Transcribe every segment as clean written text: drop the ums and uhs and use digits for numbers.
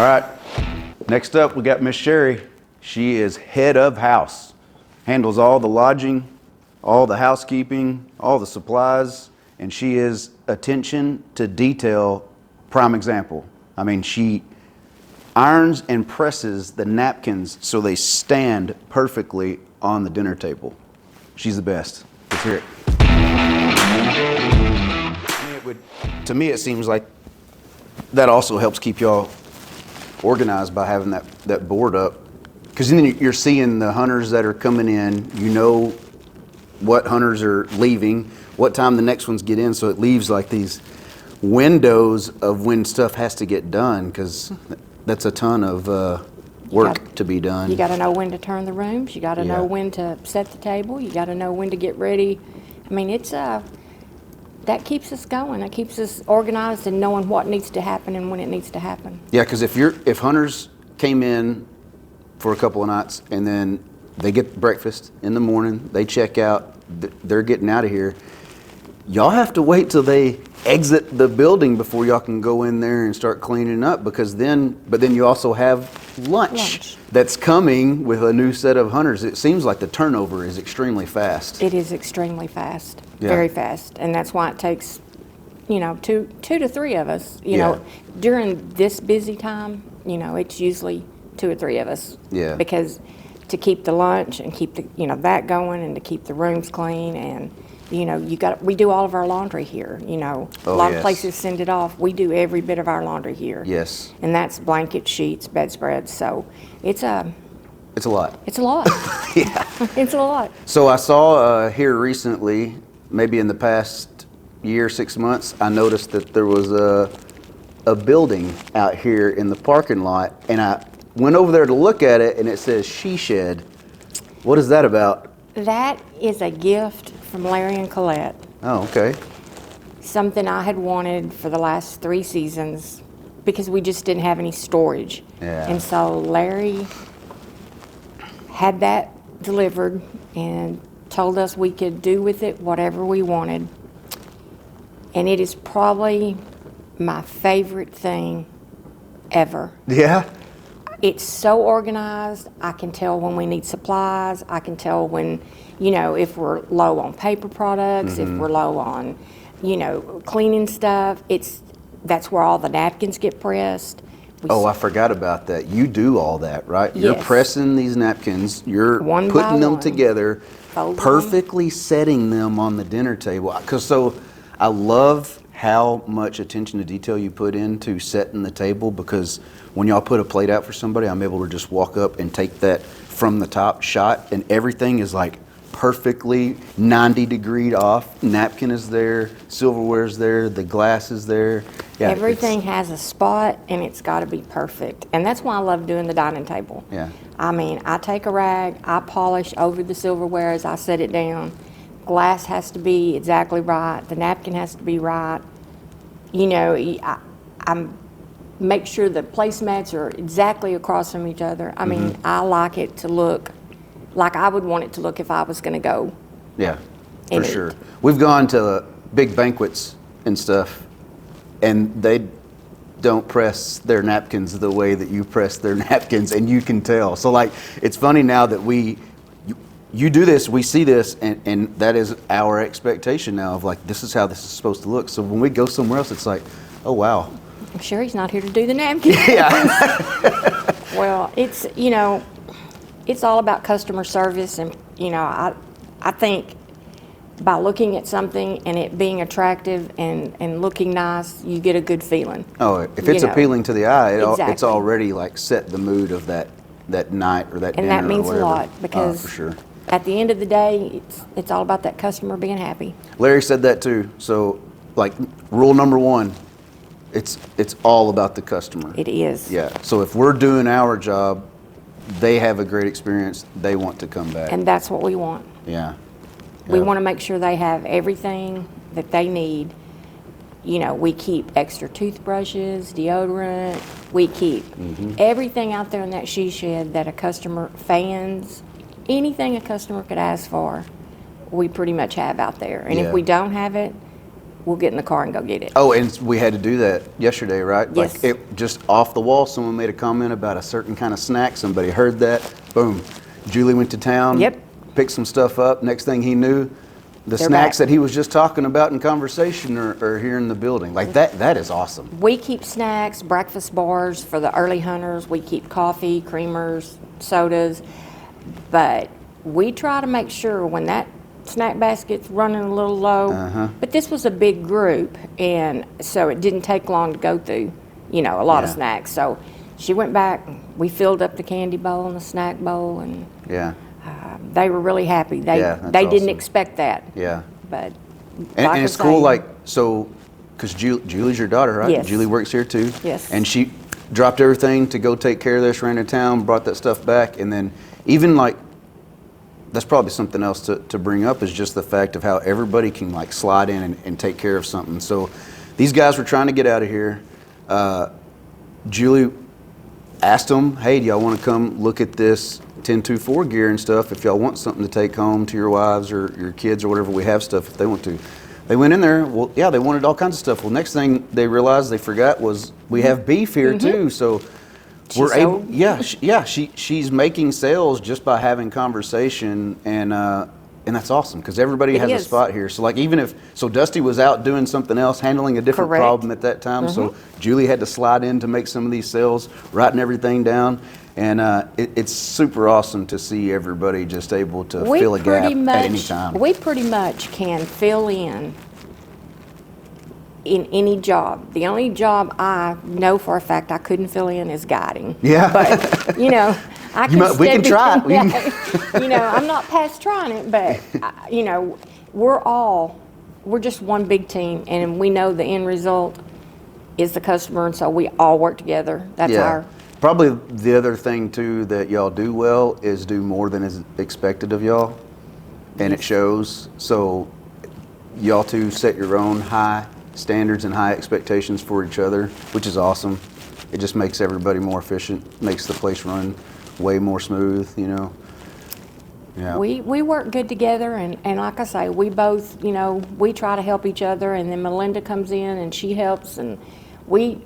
right, next up we got Miss Sherry. She is head of house, handles all the lodging, all the housekeeping, all the supplies, and she is attention to detail prime example. I mean, she irons and presses the napkins so they stand perfectly on the dinner table. She's the best. Let's hear it. To me, it seems like that also helps keep y'all organized by having that board up. Because then you're seeing the hunters that are coming in, you know what hunters are leaving, what time the next ones get in, so it leaves like these windows of when stuff has to get done, because that's a ton of work to be done. You got to know when to turn the rooms. You got to know when to set the table. You got to know when to get ready. I mean, it's that keeps us going. It keeps us organized and knowing what needs to happen and when it needs to happen. Yeah, because if hunters came in for a couple of nights and then they get breakfast in the morning, they check out, they're getting out of here. Y'all have to wait till they exit the building before y'all can go in there and start cleaning up, but then you also have lunch that's coming with a new set of hunters. It seems like the turnover is extremely fast. It is extremely fast, very fast, and that's why it takes, two to three of us. You know, during this busy time, it's usually 2 or 3 of us. Yeah. Because to keep the lunch and keep the that going and to keep the rooms clean and. We do all of our laundry here, a lot of places send it off. We do every bit of our laundry here. Yes. And that's blankets, sheets, bedspreads, so it's a lot. It's a lot. Yeah. It's a lot. So I saw here recently, maybe in the past year, 6 months, I noticed that there was a building out here in the parking lot, and I went over there to look at it, and it says She Shed. What is that about? That is a gift from Larry and Colette. Oh, okay. Something I had wanted for the last 3 seasons because we just didn't have any storage. Yeah. And so Larry had that delivered and told us we could do with it whatever we wanted. And it is probably my favorite thing ever. Yeah? It's so organized. I can tell when we need supplies. I can tell when, if we're low on paper products, if we're low on, cleaning stuff. That's where all the napkins get pressed. I forgot about that. You do all that, right? Yes. You're pressing these napkins. You're putting them together, perfectly setting them on the dinner table. I love how much attention to detail you put into setting the table, because when y'all put a plate out for somebody, I'm able to just walk up and take that from the top shot, and everything is like perfectly 90 degree off. Napkin is there, silverware is there, the glass is there. Yeah, everything has a spot, and it's got to be perfect. And that's why I love doing the dining table. Yeah. I mean, I take a rag, I polish over the silverware as I set it down. Glass has to be exactly right. The napkin has to be right. I make sure the placemats are exactly across from each other. I mean, I like it to look like I would want it to look if I was going to go. Yeah, for sure. We've gone to big banquets and stuff, and they don't press their napkins the way that you press their napkins, and you can tell. So, it's funny now that you do this, we see this, and that is our expectation now of this is how this is supposed to look. So when we go somewhere else, it's like, oh wow. I'm sure he's not here to do the napkins. Yeah. Well, it's all about customer service, and I think by looking at something and it being attractive and looking nice, you get a good feeling. Oh, if it's appealing to the eye, it's Exactly. already set the mood of that night or that dinner. And that means or a whatever. lot, because for sure. At the end of the day, it's all about that customer being happy. Larry said that too. So, rule number 1, it's all about the customer. It is. Yeah. So if we're doing our job, they have a great experience. They want to come back. And that's what we want. Yeah. We want to make sure they have everything that they need. We keep extra toothbrushes, deodorant. We keep everything out there in that she shed that a customer, fans, anything a customer could ask for, we pretty much have out there. And if we don't have it, we'll get in the car and go get it. Oh, and we had to do that yesterday, right? Yes. Like it just off the wall, someone made a comment about a certain kind of snack. Somebody heard that. Boom. Julie went to town. Yep. Picked some stuff up. Next thing he knew, the They're snacks back. that he was just talking about in conversation are here in the building. Like that is awesome. We keep snacks, breakfast bars for the early hunters. We keep coffee, creamers, sodas. But we try to make sure when that snack basket's running a little low. But this was a big group, and so it didn't take long to go through, a lot of snacks. So she went back. We filled up the candy bowl and the snack bowl, and they were really happy. They didn't awesome. expect that. Yeah. But And it's cool, because Julie's your daughter, right? Yes. Julie works here too. Yes. And she dropped everything to go take care of this, ran to town, brought that stuff back, and then even that's probably something else to bring up is just the fact of how everybody can slide in and take care of something. So these guys were trying to get out of here. Julie asked them, hey, do y'all want to come look at this 1024 gear and stuff if y'all want something to take home to your wives or your kids or whatever. We have stuff if they want to. They went in there, they wanted all kinds of stuff. Well, next thing they realized they forgot was we have beef here too. So we're able, she's making sales just by having conversation, and that's awesome because everybody has a spot here. So so Dusty was out doing something else, handling a different problem at that time. So Julie had to slide in to make some of these sales, writing everything down. And it's super awesome to see everybody just able to fill a gap at any time. We pretty much can fill in any job. The only job I know for a fact I couldn't fill in is guiding. Yeah. But, I can we can try it. I'm not past trying it, but, we're just one big team, and we know the end result is the customer, and so we all work together. That's our... Probably the other thing too that y'all do well is do more than is expected of y'all, and it shows. So y'all two set your own high standards and high expectations for each other, which is awesome. It just makes everybody more efficient, makes the place run way more smooth, Yeah. We work good together, and like I say, we both, we try to help each other, and then Melinda comes in and she helps, and we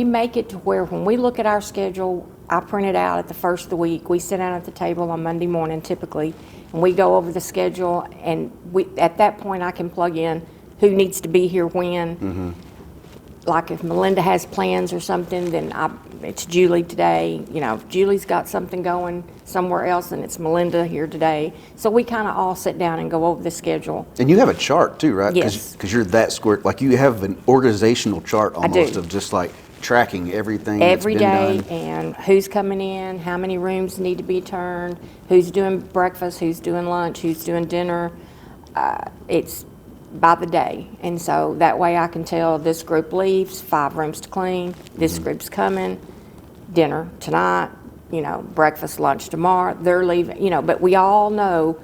make it to where when we look at our schedule, I print it out at the first of the week. We sit down at the table on Monday morning typically, and we go over the schedule, and at that point I can plug in who needs to be here when. Like if Melinda has plans or something, then it's Julie today. If Julie's got something going somewhere else, then it's Melinda here today. So we kind of all sit down and go over the schedule. And you have a chart too, right? Yes. Because you're that square. You have an organizational chart almost of just tracking everything every day, that's been done. and who's coming in, how many rooms need to be turned, who's doing breakfast, who's doing lunch, who's doing dinner. It's by the day, and so that way I can tell this group leaves, 5 rooms to clean, this group's coming, dinner tonight, breakfast, lunch tomorrow, they're leaving, but we all know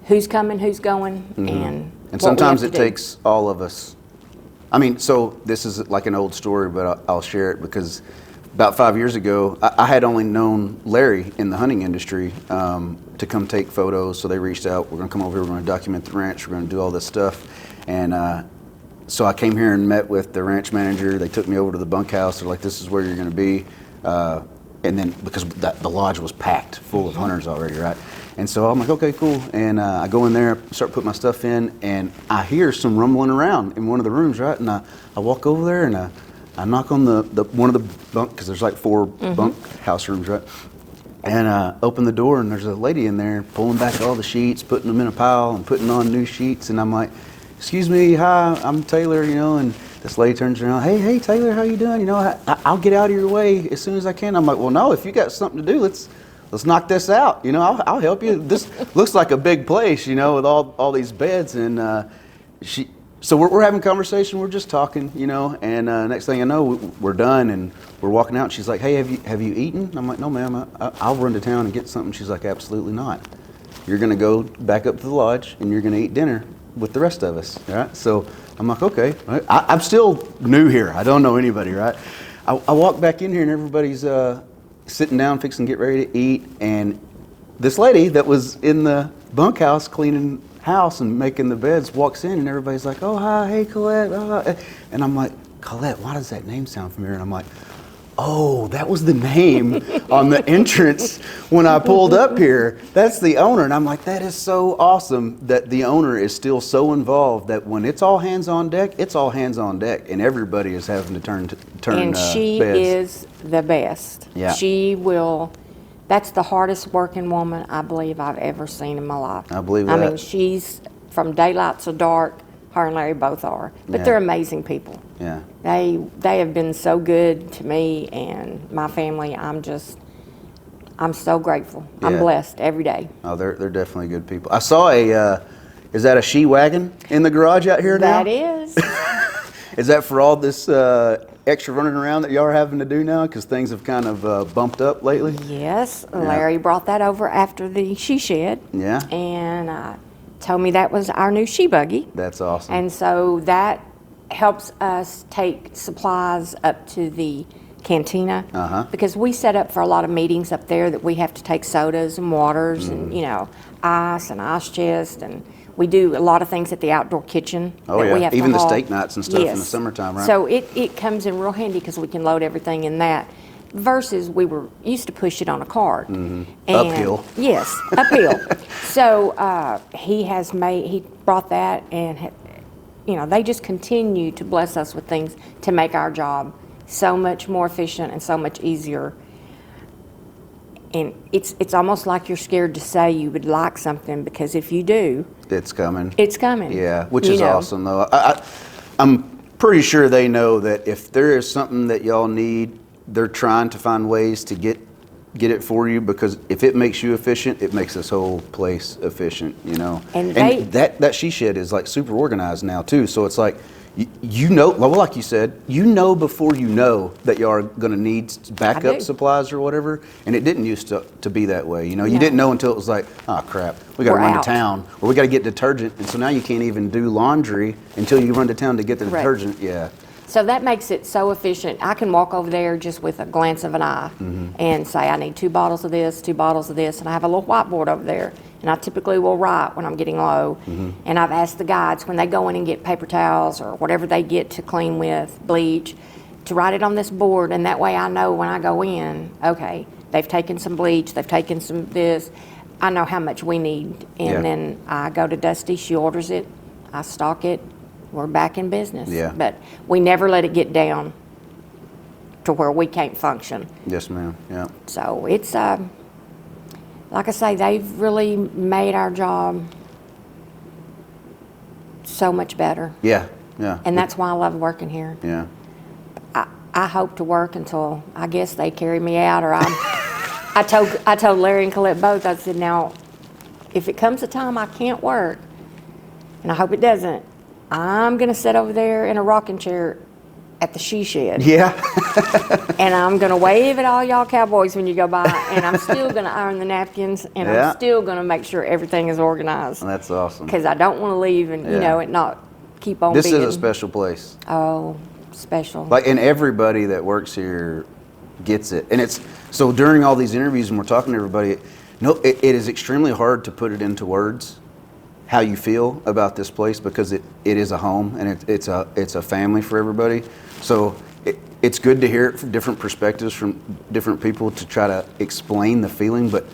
who's coming, who's going, and sometimes it takes all of us. So this is like an old story, but I'll share it because about 5 years ago, I had only known Larry in the hunting industry to come take photos. So they reached out, we're gonna come over here, we're gonna document the ranch, we're gonna do all this stuff. And so I came here and met with the ranch manager. They took me over to the bunkhouse. They're like, this is where you're gonna be. And then because the lodge was packed full of hunters already, right? And so I'm like, okay, cool. And I go in there, start putting my stuff in, and I hear some rumbling around in one of the rooms, right? And I walk over there and I knock on the one of the bunk, because there's 4 bunk house rooms, right? And open the door, and there's a lady in there pulling back all the sheets, putting them in a pile, and putting on new sheets. And I'm like, excuse me, hi, I'm Taylor, and this lady turns around, hey Taylor, how you doing? I'll get out of your way as soon as I can. I'm like, well, no, if you got something to do, let's knock this out. I'll help you. This looks like a big place, with all these beds. And so we're having a conversation. We're just talking, and next thing I know, we're done and we're walking out. And she's like, hey, have you eaten? I'm like, no, ma'am, I'll run to town and get something. She's like, absolutely not. You're going to go back up to the lodge and you're going to eat dinner with the rest of us, right? So I'm like, okay. I'm still new here. I don't know anybody, right? I walk back in here and everybody's sitting down, fixing to get ready to eat. And this lady that was in the bunkhouse cleaning house and making the beds walks in, and everybody's like, oh, hi, hey, Colette. And I'm like, Colette, why does that name sound familiar? And I'm like, oh, that was the name on the entrance when I pulled up here. That's the owner. And I'm like, that is so awesome that the owner is still so involved that when it's all hands on deck, it's all hands on deck, and everybody is having to turn and she beds. is the best. Yeah. She will, that's the hardest working woman I believe I've ever seen in my life. I believe I that. mean, she's from daylight to dark. Her and Larry both are, but Yeah. they're amazing people. Yeah. They have been so good to me and my family. I'm so grateful. Yeah. I'm blessed every day. Oh, they're definitely good people. I saw is that a she wagon in the garage out here now? That is. Is that for all this extra running around that y'all are having to do now? Because things have kind of bumped up lately? Yes, Larry brought that over after the she shed. Yeah. And told me that was our new she buggy. That's awesome. And so that helps us take supplies up to the cantina. Because we set up for a lot of meetings up there that we have to take sodas and waters and, ice chest, and we do a lot of things at the outdoor kitchen. Oh, that yeah. we have Even to the haul. steak nights and stuff in the Yes. summertime, right? So it comes in real handy because we can load everything in that. Versus we were used to push it on a cart. And Uphill. Yes, uphill. So he brought that, and they just continue to bless us with things to make our job so much more efficient and so much easier. And it's almost like you're scared to say you would like something, because if you do, it's coming. it's coming. Yeah, which is awesome though. I'm pretty sure they know that if there is something that y'all need, they're trying to find ways to get it for you, because if it makes you efficient, it makes this whole place efficient, And that she shed is like super organized now too. So it's like, well, like you said, before you know that y'all are going to need backup supplies or whatever, and it didn't used to be that way. You didn't know until it was like, oh crap, we got to run to town, or we got to get detergent, and so now you can't even do laundry until you run to town to get the detergent. Yeah. So that makes it so efficient. I can walk over there just with a glance of an eye and say, I need 2 bottles of this, 2 bottles of this, and I have a little whiteboard over there. And I typically will write when I'm getting low. And I've asked the guides when they go in and get paper towels or whatever they get to clean with, bleach, to write it on this board. And that way I know when I go in, okay, they've taken some bleach, they've taken some this. I know how much we need. And then I go to Dusty, she orders it, I stock it, we're back in business. Yeah. But we never let it get down to where we can't function. Yes, ma'am. Yeah. So it's, like I say, they've really made our job so much better. Yeah. Yeah. And that's why I love working here. Yeah. I hope to work until, I guess, they carry me out, or I told Larry and Colette both, I said, now, if it comes a time I can't work, and I hope it doesn't, I'm going to sit over there in a rocking chair at the she shed. Yeah. And I'm going to wave at all y'all cowboys when you go by, and I'm still going to iron the napkins, and I'm still going to make sure everything is organized. That's awesome. Because I don't want to leave and, it not keep on This being. is a special place. Oh, special. And everybody that works here gets it. And so during all these interviews when we're talking to everybody, it is extremely hard to put it into words how you feel about this place, because it is a home, and it's a family for everybody. So it's good to hear it from different perspectives from different people to try to explain the feeling, but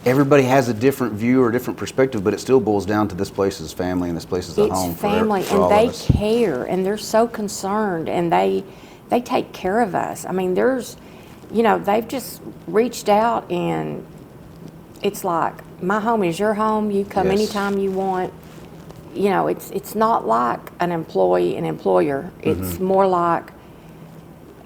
everybody has a different view or different perspective, but it still boils down to this place is family, and this place is a home It's family, for all and of us. they care, and they're so concerned, and they take care of us. I mean, they've just reached out, and it's like, my home is your home. You come anytime you want. It's not like an employee and employer. It's more like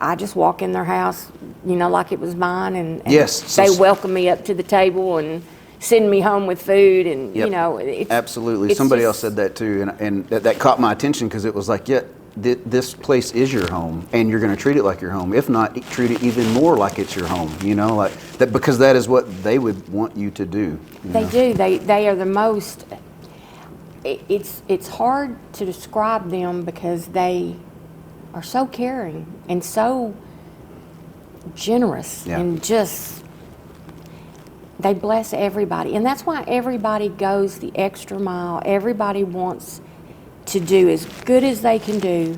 I just walk in their house, like it was mine, and they welcome me up to the table and send me home with food, and it's absolutely. Somebody else said that too, and that caught my attention, because it was like, this place is your home, and you're going to treat it like your home. If not, treat it even more like it's your home. Like that, because that is what they would want you to do. They do. They are the most. It's hard to describe them, because they are so caring and so generous, and just they bless everybody. And that's why everybody goes the extra mile. Everybody wants to do as good as they can do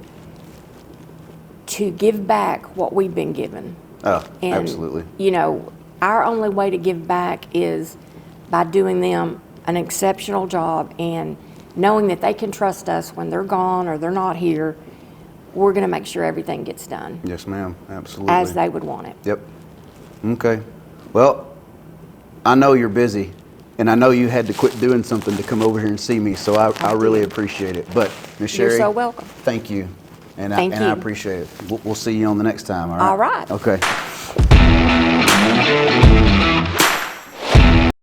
to give back what we've been given. Oh, And, absolutely. you know, our only way to give back is by doing them an exceptional job and knowing that they can trust us when they're gone or they're not here. We're going to make sure everything gets done Yes, ma'am. Absolutely. as they would want it. Yep. Okay. Well, I know you're busy, and I know you had to quit doing something to come over here and see me, so I really appreciate it. But, Ms. Sherry, You're so welcome. thank you, and Thank I you. appreciate it. We'll see you on the next time, all right? All right. Okay.